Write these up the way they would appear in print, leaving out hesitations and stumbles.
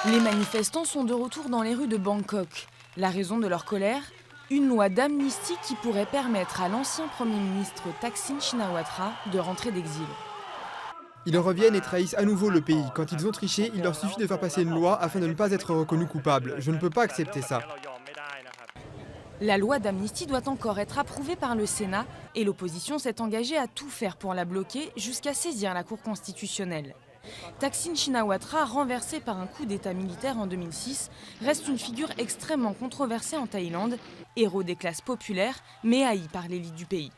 Les manifestants sont de retour dans les rues de Bangkok. La raison de leur colère ? Une loi d'amnistie qui pourrait permettre à l'ancien Premier ministre Thaksin Shinawatra de rentrer d'exil. Ils reviennent et trahissent à nouveau le pays. Quand ils ont triché, il leur suffit de faire passer une loi afin de ne pas être reconnus coupables. Je ne peux pas accepter ça. La loi d'amnistie doit encore être approuvée par le Sénat et l'opposition s'est engagée à tout faire pour la bloquer jusqu'à saisir la Cour constitutionnelle. Thaksin Shinawatra, renversé par un coup d'État militaire en 2006, reste une figure extrêmement controversée en Thaïlande, héros des classes populaires, mais haï par l'élite du pays.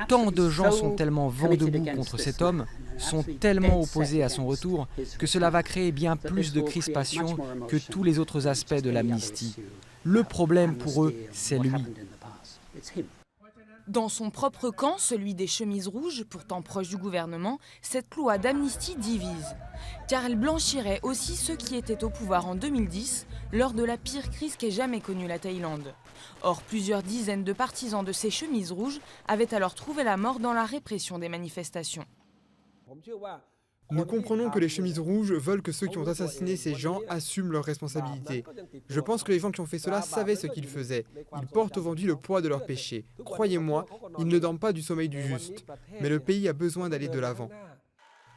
Tant de gens sont tellement vent debout contre cet homme, sont tellement opposés à son retour, que cela va créer bien plus de crispation que tous les autres aspects de l'amnistie. Le problème pour eux, c'est lui. Dans son propre camp, celui des chemises rouges, pourtant proche du gouvernement, cette loi d'amnistie divise. Car elle blanchirait aussi ceux qui étaient au pouvoir en 2010, lors de la pire crise qu'ait jamais connue la Thaïlande. Or, plusieurs dizaines de partisans de ces chemises rouges avaient alors trouvé la mort dans la répression des manifestations. Nous comprenons que les chemises rouges veulent que ceux qui ont assassiné ces gens assument leurs responsabilités. Je pense que les gens qui ont fait cela savaient ce qu'ils faisaient. Ils portent aujourd'hui le poids de leurs péchés. Croyez-moi, ils ne dorment pas du sommeil du juste. Mais le pays a besoin d'aller de l'avant.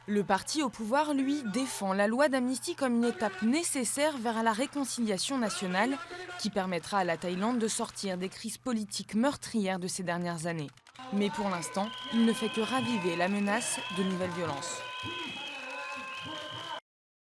Le parti au pouvoir, lui, défend la loi d'amnistie comme une étape nécessaire vers la réconciliation nationale qui permettra à la Thaïlande de sortir des crises politiques meurtrières de ces dernières années. Mais pour l'instant, il ne fait que raviver la menace de nouvelles violences.